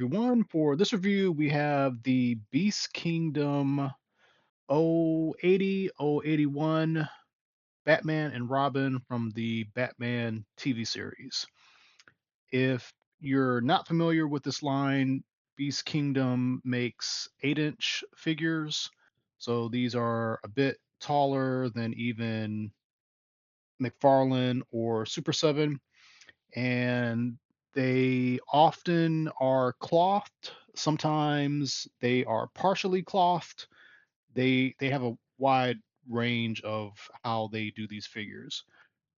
everyone. For this review, we have the Beast Kingdom 080, 081 Batman and Robin from the Batman TV series. If you're not familiar with this line, Beast Kingdom makes 8-inch figures. So these are a bit taller than even McFarlane or Super 7, and they often are clothed. Sometimes they are partially clothed. They have a wide range of how they do these figures.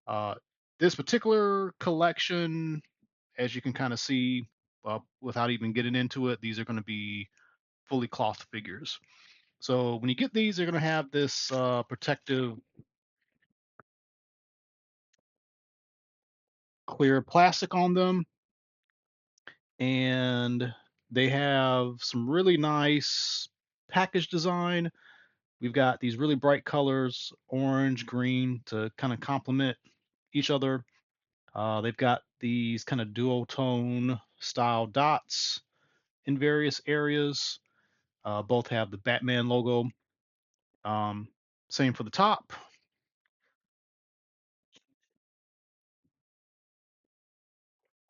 Uh, this particular collection, as you can kind of see, without even getting into it, these are going to be fully cloth figures. So when you get these, they're going to have this protective clear plastic on them, and they have some really nice package design. We've got these really bright colors, orange, green, to kind of complement each other. They've got these kind of duotone style dots in various areas. Both have the Batman logo. Um, Same for the top.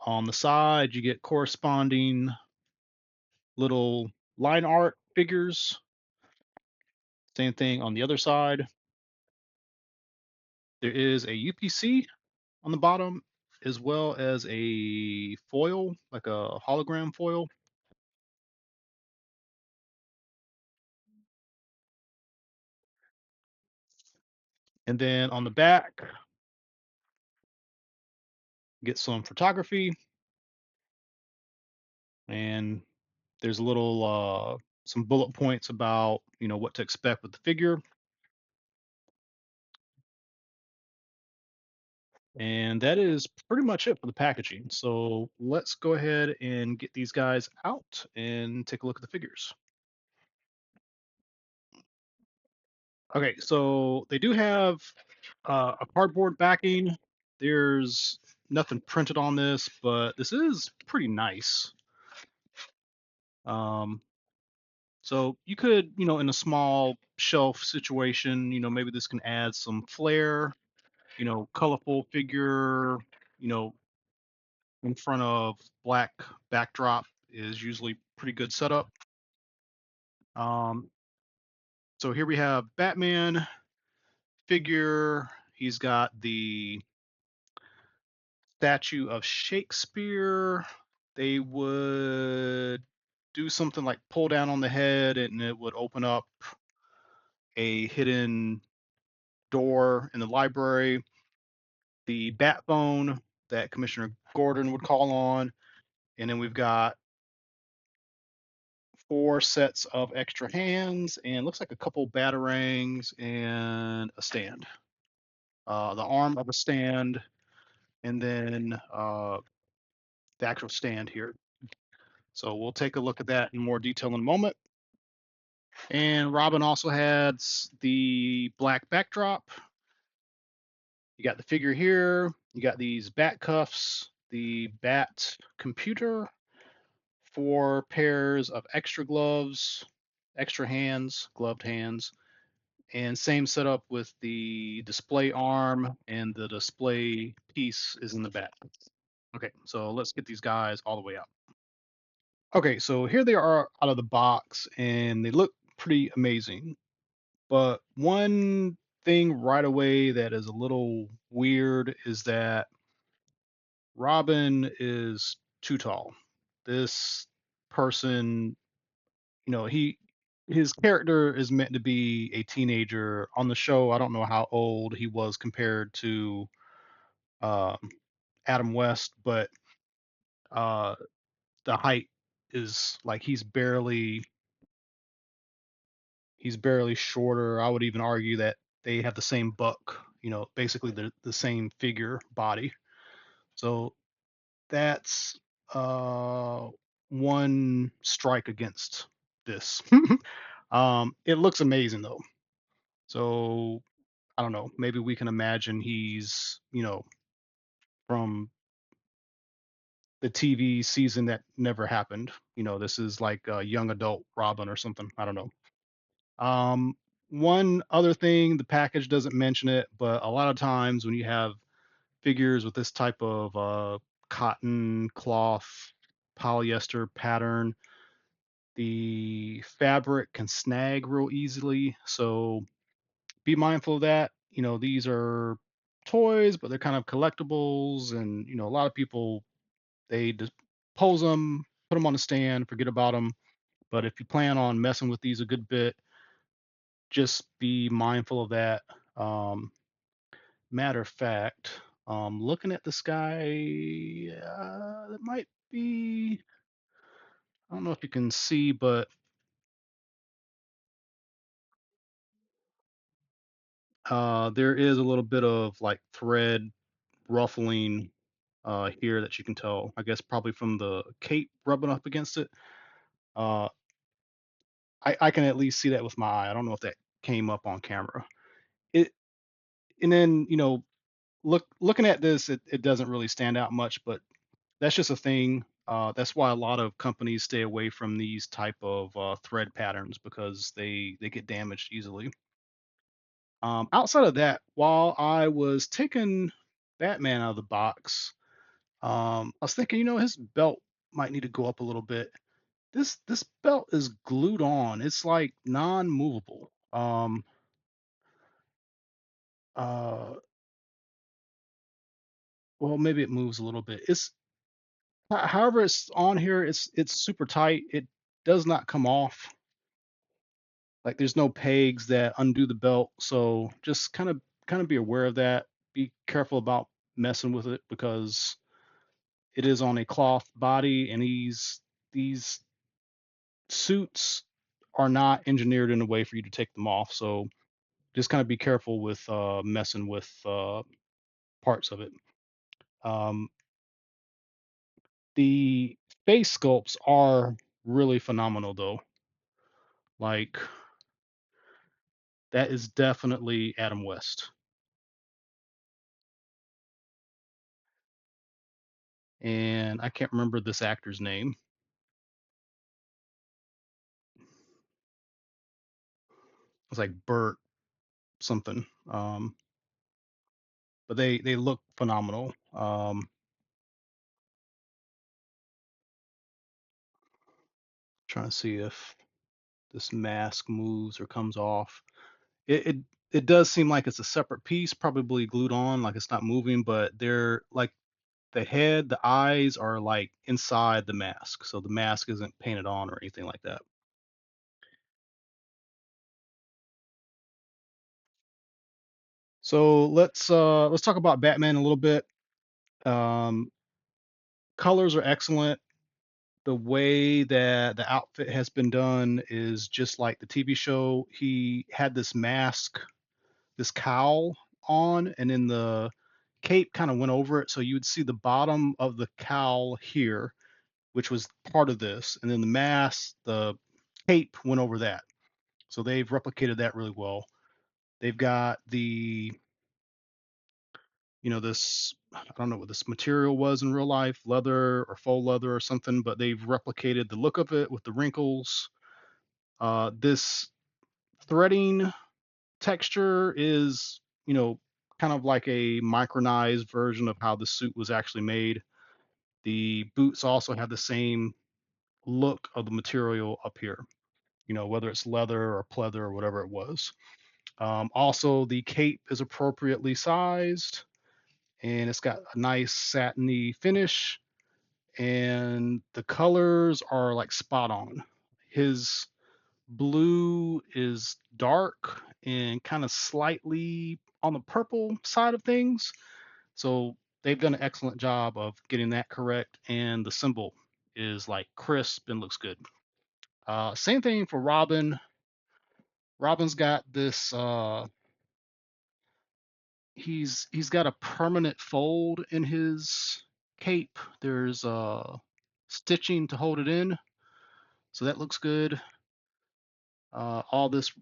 On the side, you get corresponding little line art figures. Same thing on the other side. There is a UPC on the bottom, as well as a foil, like a hologram foil. And then on the back, get some photography, and there's a little some bullet points about what to expect with the figure. And that is pretty much it for the packaging. So let's go ahead and get these guys out and take a look at the figures. Okay, so they do have a cardboard backing. There's nothing printed on this, but this is pretty nice. Um, so you could, in a small shelf situation, maybe this can add some flair, colorful figure, you know, in front of black backdrop is usually pretty good setup. Um, so here we have Batman figure. He's got the statue of Shakespeare. They would do something like pull down on the head and it would open up a hidden door in the library. The bat phone that Commissioner Gordon would call on. And then we've got 4 sets of extra hands and looks like a couple batarangs and a stand. The arm of a stand, and then the actual stand here. So we'll take a look at that in more detail in a moment. And Robin also has the black backdrop. You got the figure here. You got these bat cuffs, the bat computer, 4 pairs of extra gloves, extra hands, gloved hands, and same setup with the display arm, and the display piece is in the back. Okay, so let's get these guys all the way out. Okay, so here they are out of the box, and they look pretty amazing. But one thing right away that is a little weird is that Robin is too tall. This person, his character is meant to be a teenager. On the show, I don't know how old he was compared to um, Adam West, but uh, the height is like he's barely shorter. I would even argue that they have the same buck, basically the same figure body. So that's uh, one strike against this. It looks amazing though. So I don't know. Maybe we can imagine he's, from the TV season that never happened. This is like a young adult Robin or something. I don't know. Um, One other thing, the package doesn't mention it, but a lot of times when you have figures with this type of cotton, cloth, polyester pattern, the fabric can snag real easily. So be mindful of that. These are toys, but they're kind of collectibles, and a lot of people they just pose them, put them on the stand, forget about them. But if you plan on messing with these a good bit, just be mindful of that. Um, Matter of fact, looking at the sky, it might be. I don't know if you can see, but there is a little bit of like thread ruffling here that you can tell. I guess probably from the cape rubbing up against it. Uh, I can at least see that with my eye. I don't know if that came up on camera. It and then looking at this, it doesn't really stand out much, but that's just a thing. That's why a lot of companies stay away from these type of thread patterns because they get damaged easily. Outside of that, while I was taking Batman out of the box, I was thinking, his belt might need to go up a little bit. This belt is glued on. It's like non-movable. Uh, well, maybe it moves a little bit. However it's on here. It's super tight. It does not come off. Like there's no pegs that undo the belt. So just kind of be aware of that. Be careful about messing with it because it is on a cloth body, and these suits are not engineered in a way for you to take them off. So just kind of be careful with messing with parts of it. Um, the face sculpts are really phenomenal, though. Like that is definitely Adam West, and I can't remember this actor's name. It's like Burt something. But they look phenomenal. Trying to see if this mask moves or comes off. It does seem like it's a separate piece, probably glued on, like it's not moving, but they're like the head, the eyes are like inside the mask, so the mask isn't painted on or anything like that. So let's talk about Batman a little bit. Um, Colors are excellent. The way that the outfit has been done is just like the TV show. He had this mask, this cowl on, and then the cape kind of went over it. So you would see the bottom of the cowl here, which was part of this, and then the mask, the cape went over that. So they've replicated that really well. They've got this, I don't know what this material was in real life, leather or faux leather or something, but they've replicated the look of it with the wrinkles. This threading texture is, kind of like a micronized version of how the suit was actually made. The boots also have the same look of the material up here, whether it's leather or pleather or whatever it was. Also, the cape is appropriately sized, and it's got a nice satiny finish, and the colors are like spot on. His blue is dark and kind of slightly on the purple side of things. So they've done an excellent job of getting that correct. And the symbol is like crisp and looks good. Same thing for Robin. Robin's got this. He's got a permanent fold in his cape. There's stitching to hold it in, so that looks good. All this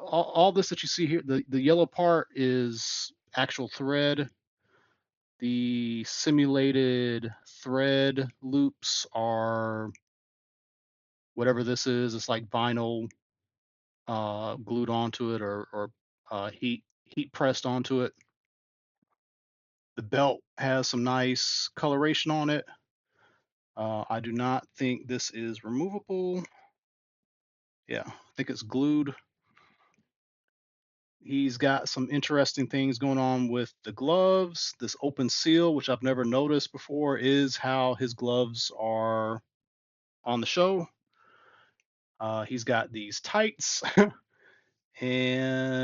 all this that you see here, the yellow part is actual thread. The simulated thread loops are whatever this is. It's like vinyl glued onto it or heat pressed onto it. The belt has some nice coloration on it. I do not think this is removable. Yeah, I think it's glued. He's got some interesting things going on with the gloves. This open seal, which I've never noticed before, is how his gloves are on the show. He's got these tights, and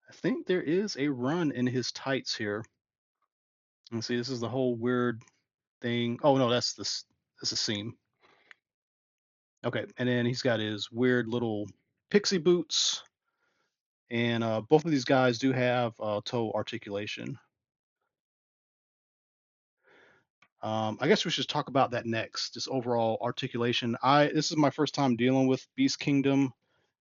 I think there is a run in his tights here. And see, this is the whole weird thing. Oh no, that's this. This is seam. Okay, and then he's got his weird little pixie boots, and both of these guys do have toe articulation. I guess we should talk about that next. Just overall articulation. This is my first time dealing with Beast Kingdom,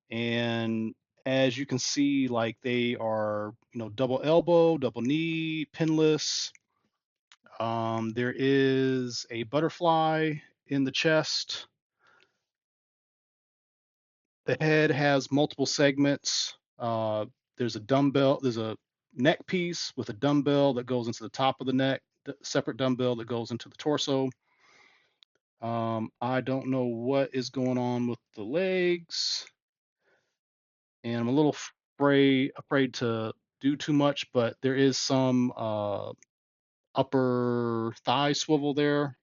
and as you can see, like they are, double elbow, double knee, pinless. There is a butterfly in the chest. The head has multiple segments. There's a dumbbell. There's a neck piece with a dumbbell that goes into the top of the neck. Separate dumbbell that goes into the torso. I don't know what is going on with the legs, and I'm a little afraid to do too much, but there is some upper thigh swivel there.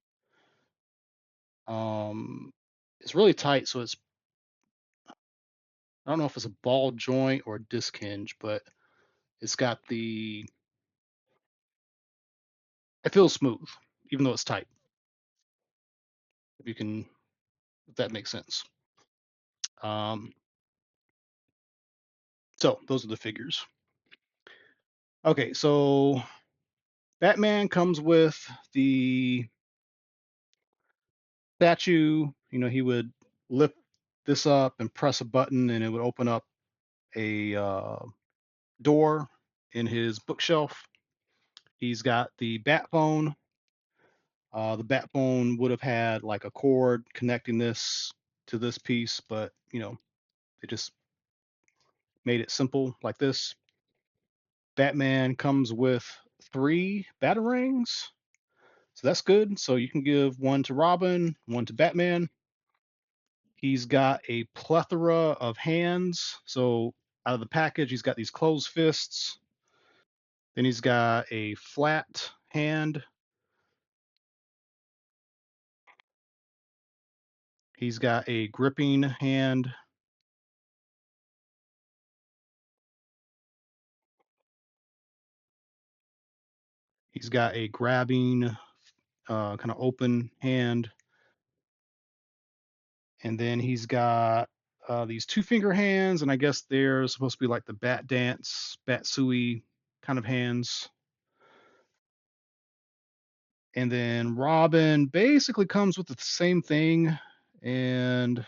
It's really tight, so I don't know if it's a ball joint or a disc hinge, but it's got it feels smooth, even though it's tight. If you can, if that makes sense. Um, so those are the figures. Okay, so Batman comes with the statue. He would lift this up and press a button, and it would open up a door in his bookshelf. He's got the bat phone. The bat phone would have had like a cord connecting this to this piece, but they just made it simple like this. Batman comes with 3 batarangs, so that's good. So you can give one to Robin, one to Batman. He's got a plethora of hands. So out of the package, he's got these closed fists. Then he's got a flat hand. He's got a gripping hand. He's got a grabbing, kind of open hand. And then he's got these 2-finger hands, and I guess they're supposed to be like the bat dance, bat sui kind of hands. And then Robin basically comes with the same thing, and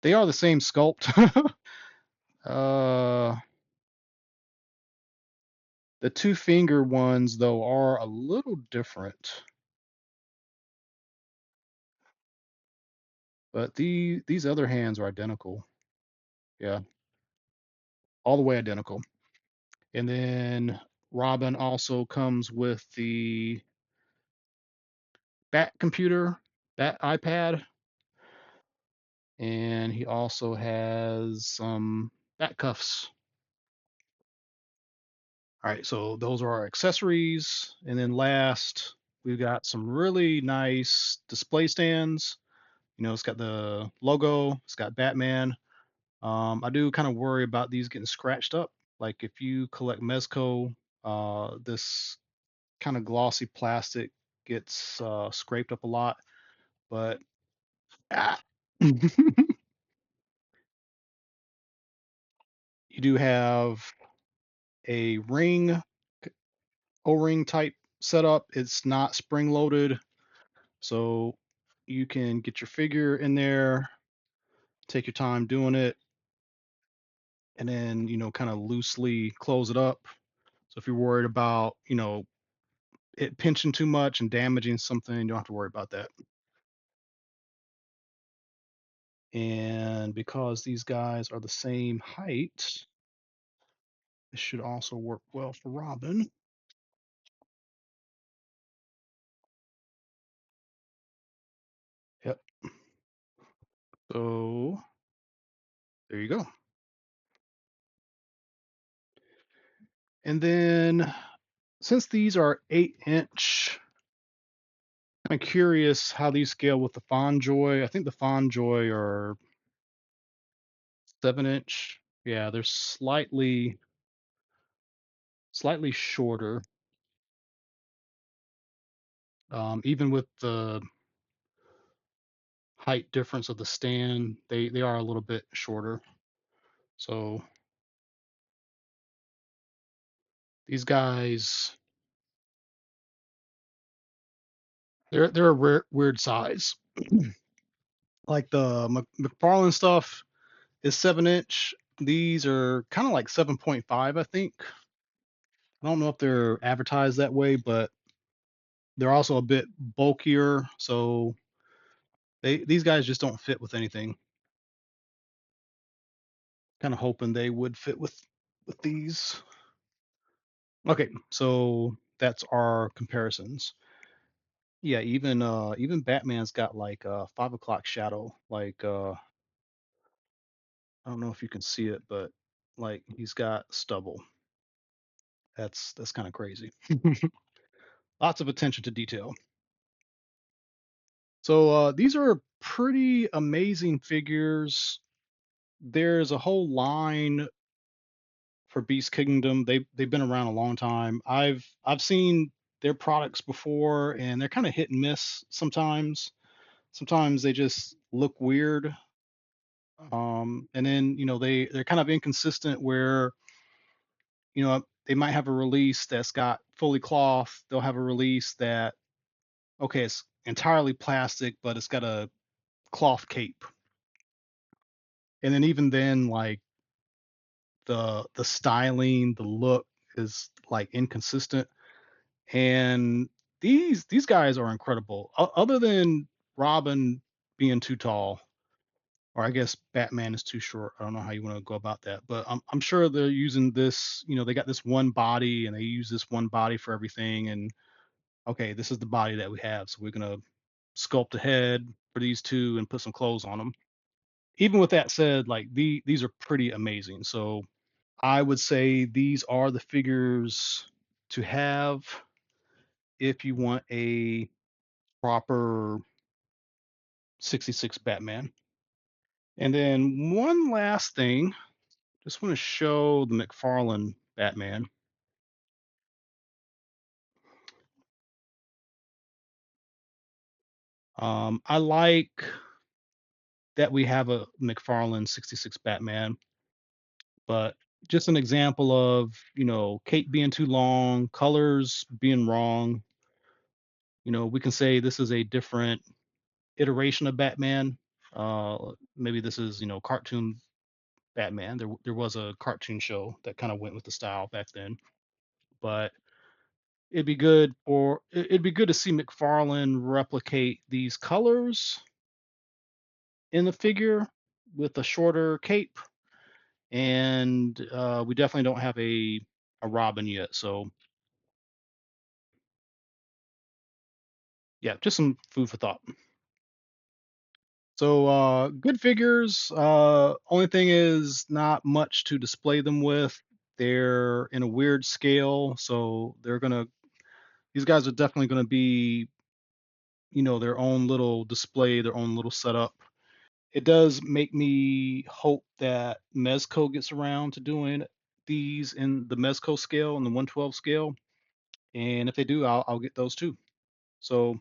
they are the same sculpt. uh, the 2-finger ones, though, are a little different. But these other hands are identical. Yeah, all the way identical. And then Robin also comes with the Bat computer, Bat iPad, and he also has some Bat cuffs. All right, so those are our accessories. And then last, we've got some really nice display stands. It's got the logo, it's got Batman. I do kind of worry about these getting scratched up. Like if you collect Mezco, this kind of glossy plastic gets scraped up a lot. But ah. You do have a ring, O-ring type setup. It's not spring loaded, so you can get your figure in there, take your time doing it. and then, kind of loosely close it up. So if you're worried about, it pinching too much and damaging something, you don't have to worry about that. And because these guys are the same height, this should also work well for Robin. Yep. So there you go. And then since these are 8 inch, I'm curious how these scale with the Fonjoy. I think the Fonjoy are 7 inch. Yeah, they're slightly shorter. Even with the height difference of the stand, they are a little bit shorter. So these guys, they're a weird size. Like the McFarlane stuff is 7 inch. These are kind of like 7.5, I think. I don't know if they're advertised that way, but they're also a bit bulkier. So these guys just don't fit with anything. Kind of hoping they would fit with these. Okay, so that's our comparisons. Yeah, even Batman's got like 5 o'clock shadow. Like I don't know if you can see it, but like he's got stubble. That's kind of crazy. Lots of attention to detail. So these are pretty amazing figures. There's a whole line for Beast Kingdom. They've been around a long time. I've seen their products before, and they're kind of hit and miss sometimes. Sometimes they just look weird. And then they're kind of inconsistent where they might have a release that's got fully cloth. They'll have a release that, okay, it's entirely plastic, but it's got a cloth cape. And then even then, like the styling, the look is like inconsistent. And these guys are incredible. Other than Robin being too tall, or I guess Batman is too short. I don't know how you want to go about that, but I'm sure they're using this. They got this one body, and they use this one body for everything. And okay, this is the body that we have, so we're gonna sculpt a head for these two and put some clothes on them. Even with that said, like these are pretty amazing. So I would say these are the figures to have if you want a proper 66 Batman. And then one last thing, just want to show the McFarlane Batman. I like that we have a McFarlane 66 Batman, but just an example of, cape being too long, colors being wrong. We can say this is a different iteration of Batman. Maybe this is, cartoon Batman. There was a cartoon show that kind of went with the style back then, but it'd be good to see McFarlane replicate these colors in the figure with a shorter cape. And we definitely don't have a Robin yet. So yeah, just some food for thought. So good figures. Only thing is not much to display them with. They're in a weird scale, so these guys are definitely gonna be, their own little display, their own little setup. It does make me hope that Mezco gets around to doing these in the Mezco scale and the 112 scale. And if they do, I'll get those too. So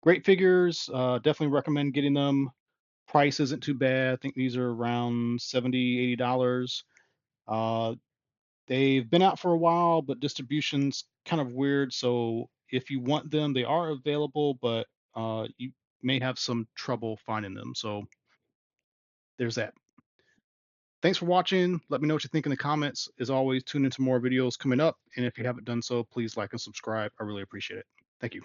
great figures. Definitely recommend getting them. Price isn't too bad. I think these are around 70, $80. Uh, they've been out for a while, but distribution's kind of weird. So if you want them, they are available, but you may have some trouble finding them. So there's that. Thanks for watching. Let me know what you think in the comments. As always, tune into more videos coming up. And if you haven't done so, please like and subscribe. I really appreciate it. Thank you.